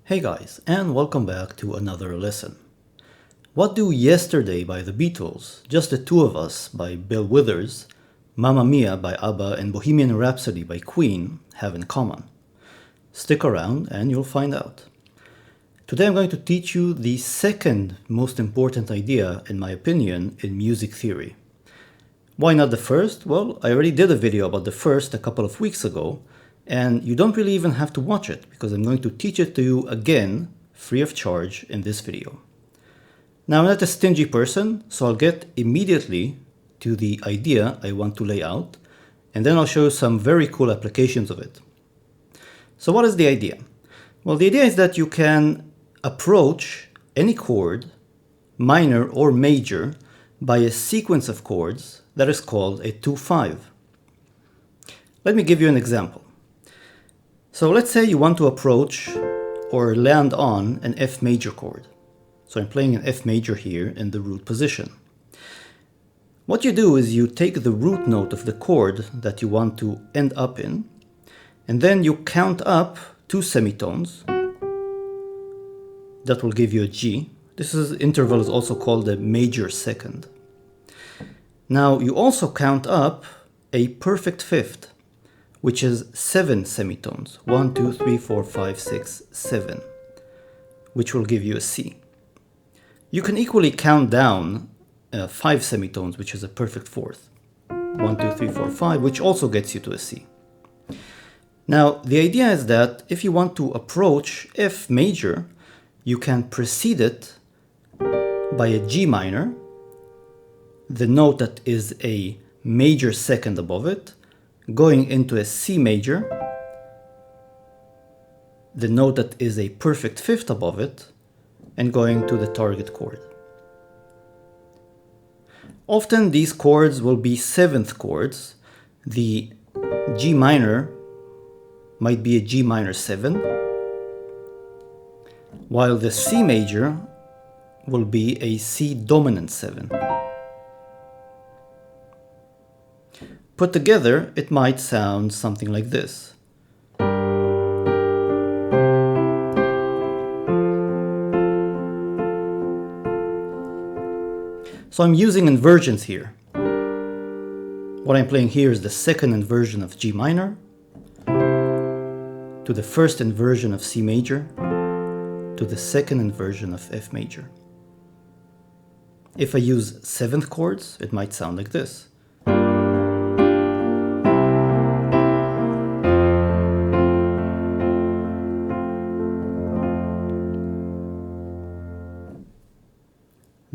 Hey guys, and welcome back to another lesson. What do Yesterday by the Beatles, Just the Two of Us by Bill Withers, Mamma Mia by ABBA, and Bohemian Rhapsody by Queen have in common? Stick around and you'll find out. Today I'm going to teach you the second most important idea, in my opinion, in music theory. Why not the first? Well, I already did a video about the first a couple of weeks ago, and you don't really even have to watch it because I'm going to teach it to you again, free of charge, in this video. Now, I'm not a stingy person, so I'll get immediately to the idea I want to lay out, and then I'll show you some very cool applications of it. So what is the idea? Well, the idea is that you can approach any chord, minor or major, by a sequence of chords that is called a 2-5. Let me give you an example. So let's say you want to approach or land on an F major chord. So I'm playing an F major here in the root position. What you do is you take the root note of the chord that you want to end up in, and then you count up 2 semitones. That will give you a G. This interval is also called a major second. Now you also count up a perfect fifth, which is 7 semitones, 1, 2, 3, 4, 5, 6, 7, which will give you a C. You can equally count down 5 semitones, which is a perfect fourth, 1, 2, 3, 4, 5, which also gets you to a C. Now, the idea is that if you want to approach F major, you can precede it by a G minor, the note that is a major second above it, going into a C major, the note that is a perfect fifth above it, and going to the target chord. Often these chords will be seventh chords. The G minor might be a G minor 7, while the C major will be a C dominant 7. Put together, it might sound something like this. So I'm using inversions here. What I'm playing here is the second inversion of G minor, to the first inversion of C major, to the second inversion of F major. If I use seventh chords, it might sound like this.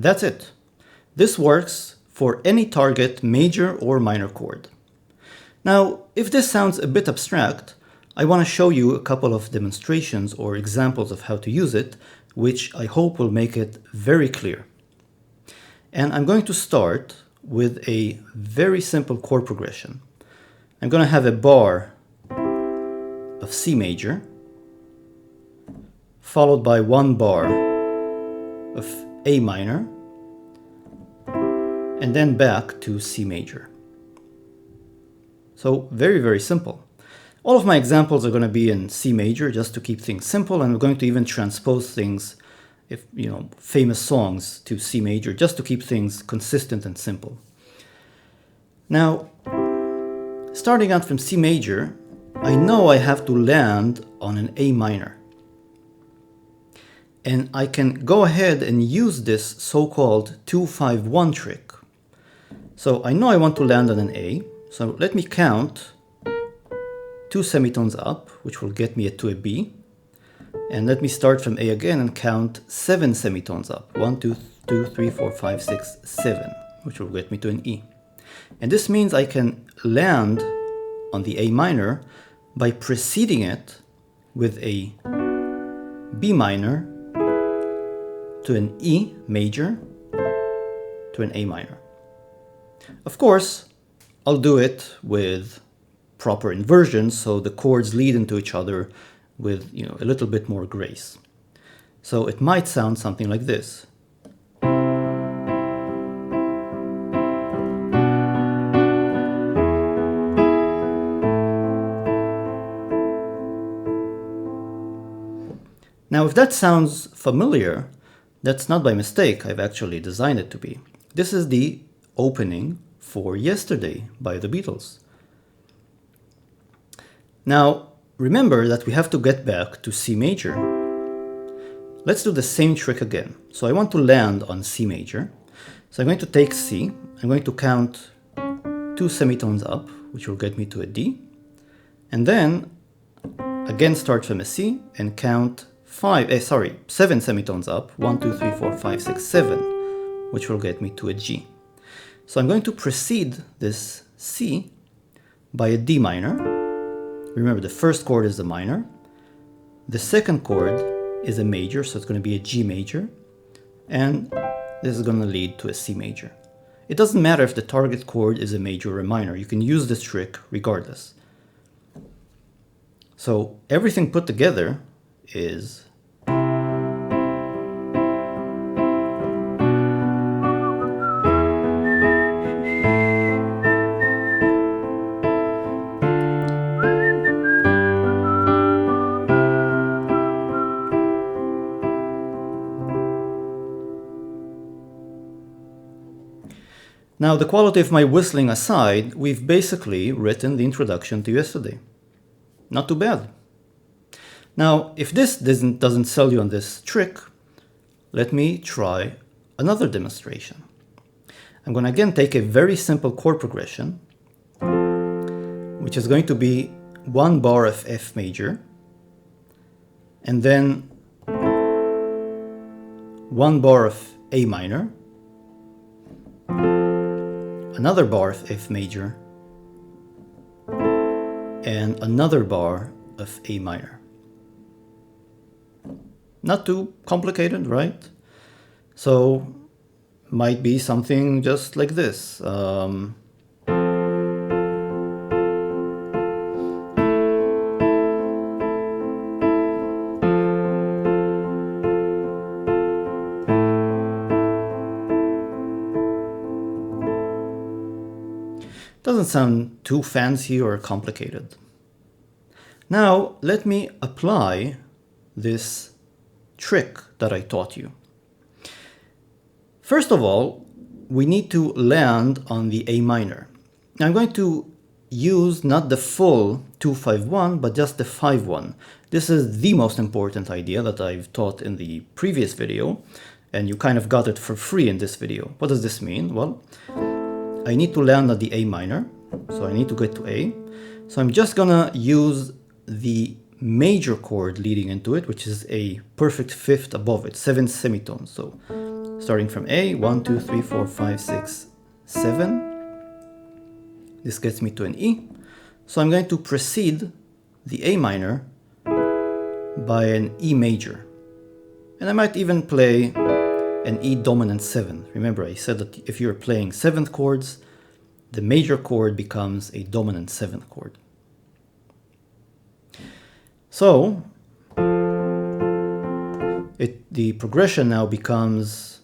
That's it. This works for any target major or minor chord. Now, if this sounds a bit abstract, I want to show you a couple of demonstrations or examples of how to use it, which I hope will make it very clear. And I'm going to start with a very simple chord progression. I'm going to have a bar of C major, followed by one bar of A minor, and then back to C major. So very, very simple. All of my examples are going to be in C major just to keep things simple, and we're going to even transpose things, famous songs, to C major just to keep things consistent and simple. Now, starting out from C major, I know I have to land on an A minor. And I can go ahead and use this so-called 2-5-1 trick. So I know I want to land on an A, so let me count 2 semitones up, which will get me to a B. And let me start from A again and count 7 semitones up, 1, 2, 3, 4, 5, 6, 7, which will get me to an E. And this means I can land on the A minor by preceding it with a B minor to an E major to an A minor. Of course, I'll do it with proper inversions so the chords lead into each other with a little bit more grace. So it might sound something like this. Now, if that sounds familiar, that's not by mistake. I've actually designed it to be. This is the opening for Yesterday by the Beatles. Now, remember that we have to get back to C major. Let's do the same trick again. So I want to land on C major. So I'm going to take C. I'm going to count 2 semitones up, which will get me to a D. And then again start from a C and count 7 semitones up, 1, 2, 3, 4, 5, 6, 7, which will get me to a G. So I'm going to precede this C by a D minor. Remember, the first chord is the minor. The second chord is a major, so it's going to be a G major. And this is going to lead to a C major. It doesn't matter if the target chord is a major or a minor. You can use this trick regardless. So everything put together is Now, the quality of my whistling aside, we've basically written the introduction to Yesterday. Not too bad. Now, if this doesn't sell you on this trick, let me try another demonstration. I'm going to again take a very simple chord progression, which is going to be 1 bar of F major, and then 1 bar of A minor, another bar of F major, and another bar of A minor. Not too complicated, right? So, might be something just like this. Doesn't sound too fancy or complicated. Now, let me apply this trick that I taught you. First of all, we need to land on the A minor. Now, I'm going to use not the full 2-5-1, but just the 5-1. This is the most important idea that I've taught in the previous video, and you kind of got it for free in this video. What does this mean? Well, I need to land on the A minor, so I need to get to A. So I'm just gonna use the major chord leading into it, which is a perfect fifth above it, 7 semitones. So starting from A, 1, 2, 3, 4, 5, 6, 7. This gets me to an E. So I'm going to precede the A minor by an E major. And I might even play an E dominant 7. Remember, I said that if you're playing 7th chords, the major chord becomes a dominant 7th chord. So, the progression now becomes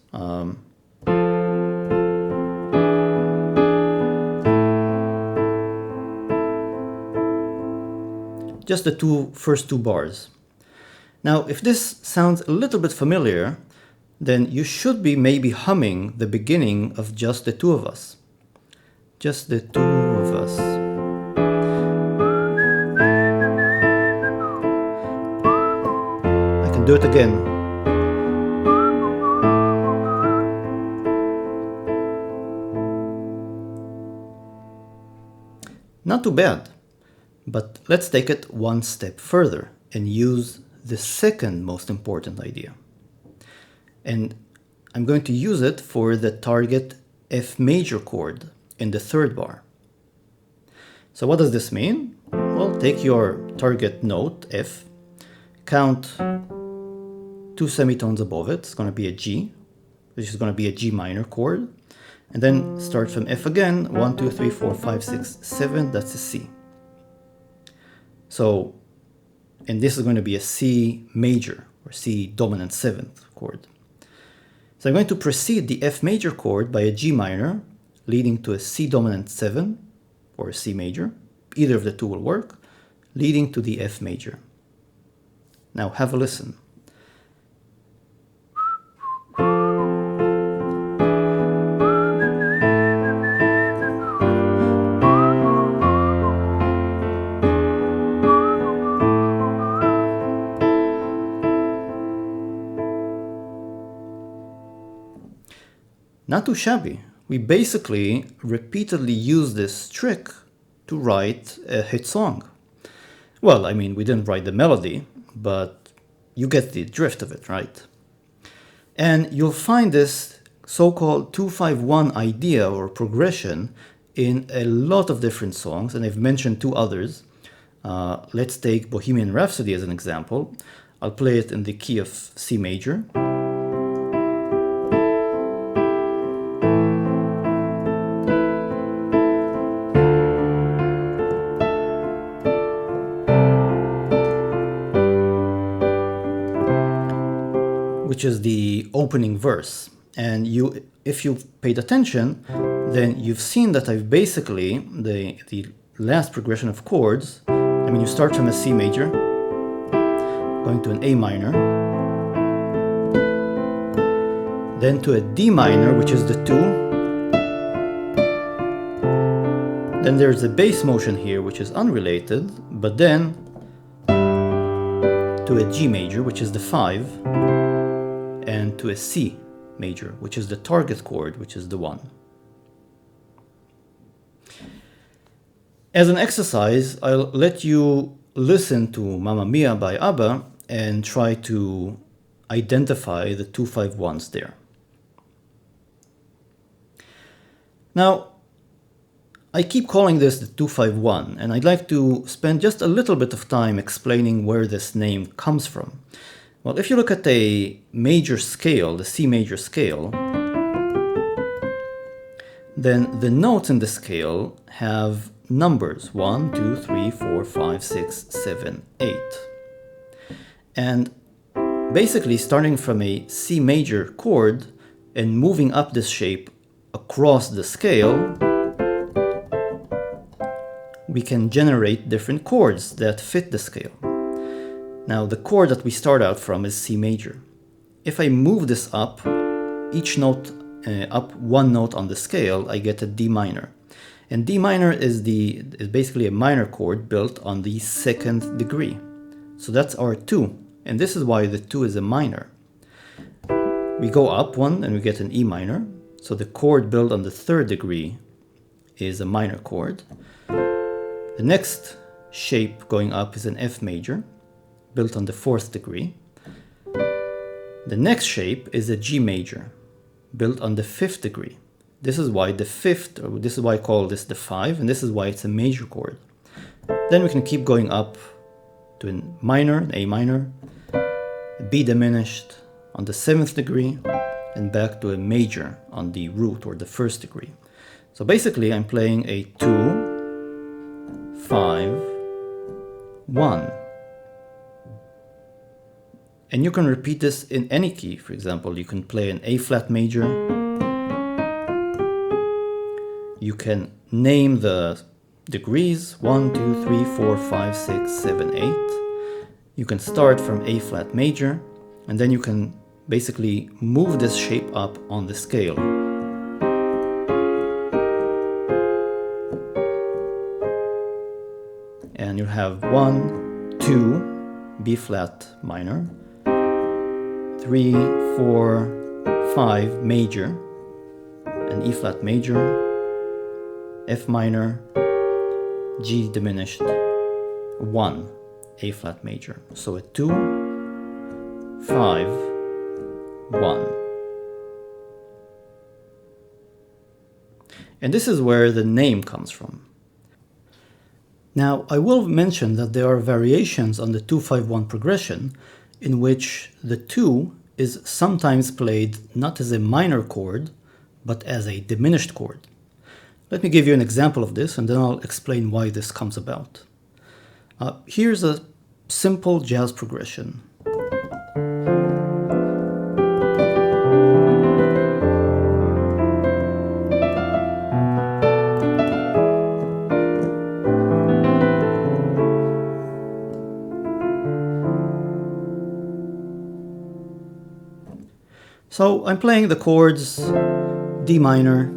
just the first two bars. Now, if this sounds a little bit familiar, then you should be maybe humming the beginning of Just the Two of Us. Just the two of us. I can do it again. Not too bad, but let's take it one step further and use the second most important idea. And I'm going to use it for the target F major chord in the third bar. So what does this mean? Well, take your target note, F, count 2 semitones above it. It's going to be a G, which is going to be a G minor chord. And then start from F again, 1, 2, 3, 4, 5, 6, 7, that's a C. So, and this is going to be a C major, or C dominant 7th chord. So I'm going to precede the F major chord by a G minor, leading to a C dominant 7, or a C major. Either of the two will work, leading to the F major. Now have a listen. Not too shabby. We basically repeatedly use this trick to write a hit song. Well, I mean, we didn't write the melody, but you get the drift of it, right? And you'll find this so-called 2-5-1 idea or progression in a lot of different songs, and I've mentioned two others. Let's take Bohemian Rhapsody as an example. I'll play it in the key of C major. Which is the opening verse. And if you've paid attention, then you've seen that I've basically, the last progression of chords, I mean, you start from a C major, going to an A minor, then to a D minor, which is the 2. Then there's a bass motion here, which is unrelated, but then to a G major, which is the 5, and to a C major, which is the target chord, which is the 1. As an exercise, I'll let you listen to Mamma Mia by ABBA and try to identify the 2-5-1s there. Now, I keep calling this the 2-5-1, and I'd like to spend just a little bit of time explaining where this name comes from. Well, if you look at a major scale, the C major scale, then the notes in the scale have numbers 1, 2, 3, 4, 5, 6, 7, 8. And basically starting from a C major chord and moving up this shape across the scale, we can generate different chords that fit the scale. Now the chord that we start out from is C major. If I move this up, each note up one note on the scale, I get a D minor. And D minor is basically a minor chord built on the 2nd degree. So that's our 2, and this is why the 2 is a minor. We go up one and we get an E minor, so the chord built on the 3rd degree is a minor chord. The next shape going up is an F major, built on the 4th degree. The next shape is a G major, built on the 5th degree. This is why this is why I call this the 5, and this is why it's a major chord. Then we can keep going up to a minor, an A minor, a B diminished on the 7th degree, and back to a major on the root or the 1st degree. So basically I'm playing a 2, 5, 1. And you can repeat this in any key. For example, you can play an A flat major. You can name the degrees 1, 2, 3, 4, 5, 6, 7, 8. You can start from A flat major, and then you can basically move this shape up on the scale. And you have 1, 2, B flat minor, 3, 4, 5 major, an E flat major, F minor, G diminished, 1, A flat major. So a 2, 5, 1. And this is where the name comes from. Now, I will mention that there are variations on the 2-5-1 progression in which the 2 is sometimes played not as a minor chord, but as a diminished chord. Let me give you an example of this, and then I'll explain why this comes about. Here's a simple jazz progression. So I'm playing the chords D minor,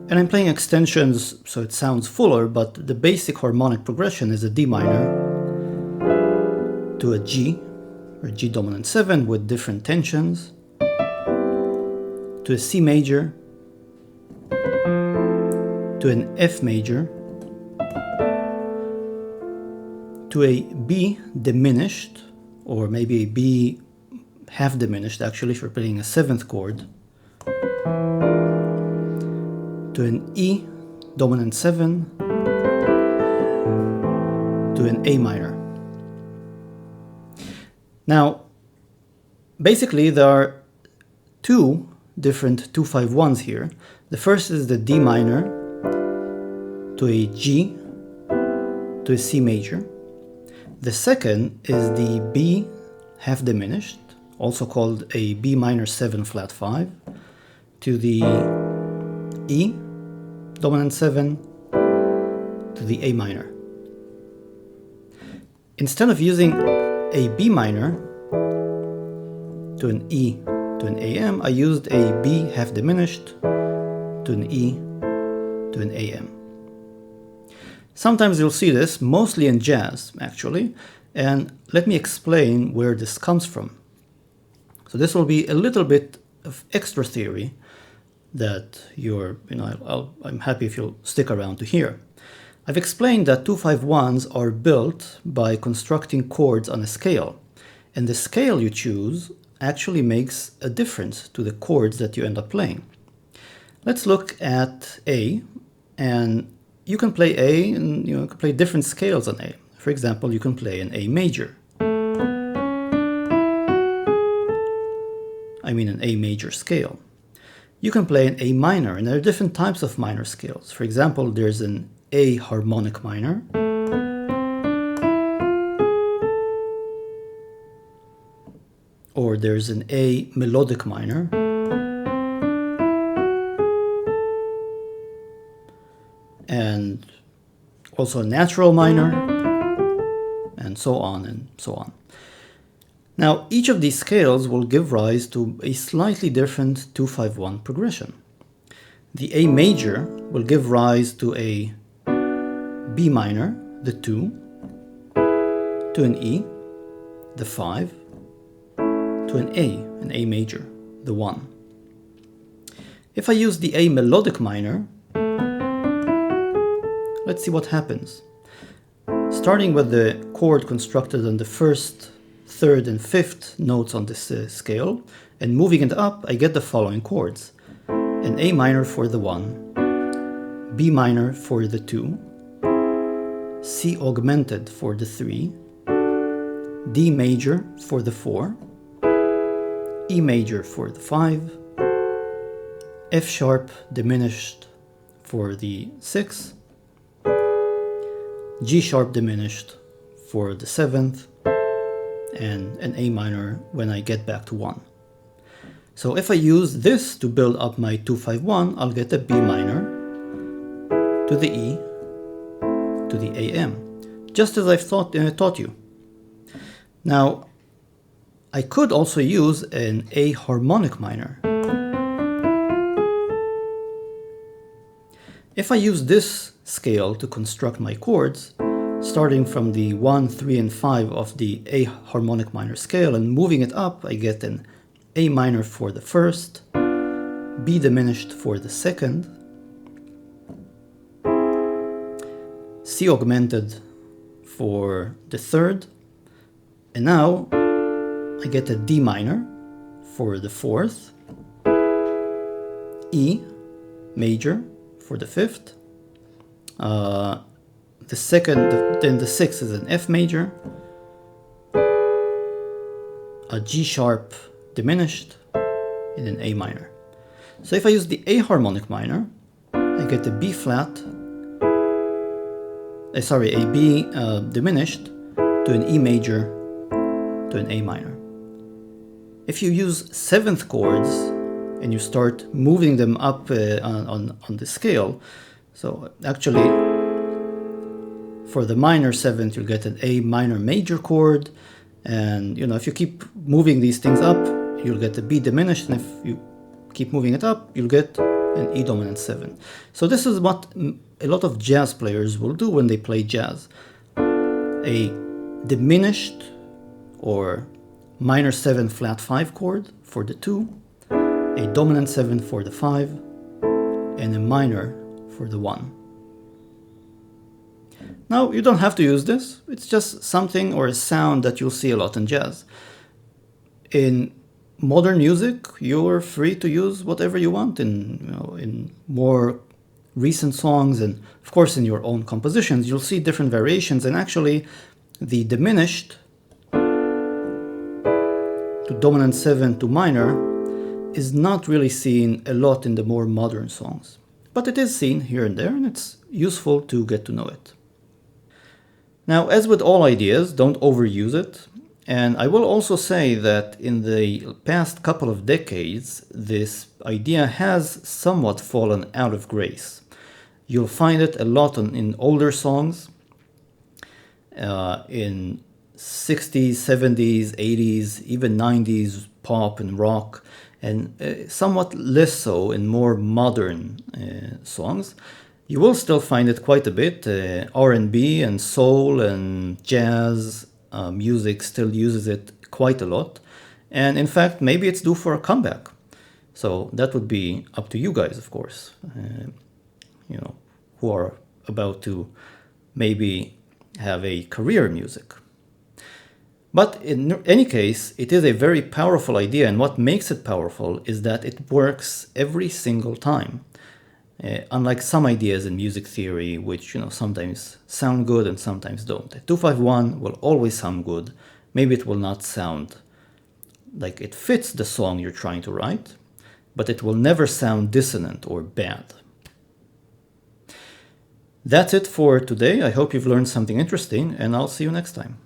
and I'm playing extensions so it sounds fuller, but the basic harmonic progression is a D minor to a G, or G dominant 7 with different tensions, to a C major, to an F major, to a B diminished, or maybe a B half diminished actually if you're playing a 7th chord, to an E dominant 7, to an A minor. Now, basically there are two different 2-5-1s here. The first is the D minor to a G to a C major. The second is the B half diminished, also called a B minor 7 flat 5, to the E dominant 7 to the A minor. Instead of using a B minor to an E to an AM, I used a B half diminished to an E to an AM. Sometimes you'll see this, mostly in jazz actually, and let me explain where this comes from. So this will be a little bit of extra theory that I'm happy if you'll stick around to hear. I've explained that 2-5-1s are built by constructing chords on a scale, and the scale you choose actually makes a difference to the chords that you end up playing. Let's look at A, and you can play A, and you can play different scales on A. For example, you can play an A major. I mean an A major scale. You can play an A minor, and there are different types of minor scales. For example, there's an A harmonic minor, or there's an A melodic minor, and also a natural minor, and so on and so on. Now, each of these scales will give rise to a slightly different 2-5-1 progression. The A major will give rise to a B minor, the 2, to an E, the 5, to an A major, the 1. If I use the A melodic minor, let's see what happens. Starting with the chord constructed on the 1st, 3rd, and 5th notes on this scale, and moving it up, I get the following chords. An A minor for the 1, B minor for the 2, C augmented for the 3, D major for the 4, E major for the 5, F sharp diminished for the 6, G sharp diminished for the 7th, and an A minor when I get back to 1. So if I use this to build up my 2-5-1, I'll get a B minor to the E to the AM, just as I've taught you. Now, I could also use an A harmonic minor. If I use this scale to construct my chords, starting from the 1, 3, and 5 of the A harmonic minor scale and moving it up, I get an A minor for the 1st, B diminished for the 2nd, C augmented for the 3rd, and now I get a D minor for the 4th, E major for the 5th, the 2nd, then the 6th is an F major, a G sharp diminished, and an A minor. So if I use the A harmonic minor, I get a B flat, a B diminished to an E major to an A minor. If you use 7th chords and you start moving them up on the scale, so actually for the minor 7th you'll get an A minor major chord, and if you keep moving these things up, you'll get a B diminished, and if you keep moving it up, you'll get an E dominant 7. So this is what a lot of jazz players will do when they play jazz. A diminished or minor 7 flat 5 chord for the 2, a dominant 7 for the 5, and a minor for the 1. Now, you don't have to use this. It's just something or a sound that you'll see a lot in jazz. In modern music, you're free to use whatever you want in more recent songs, and of course in your own compositions, you'll see different variations, and actually the diminished to dominant 7 to minor is not really seen a lot in the more modern songs. But it is seen here and there, and it's useful to get to know it. Now, as with all ideas, don't overuse it. And I will also say that in the past couple of decades, this idea has somewhat fallen out of grace. You'll find it a lot in older songs, in 60s, 70s, 80s, even 90s pop and rock, and somewhat less so in more modern songs. You will still find it quite a bit. R&B and soul and jazz music still uses it quite a lot. And in fact, maybe it's due for a comeback. So that would be up to you guys, of course, who are about to maybe have a career in music. But in any case, it is a very powerful idea, and what makes it powerful is that it works every single time. Unlike some ideas in music theory, which sometimes sound good and sometimes don't. 251 will always sound good. Maybe it will not sound like it fits the song you're trying to write, but it will never sound dissonant or bad. That's it for today. I hope you've learned something interesting, and I'll see you next time.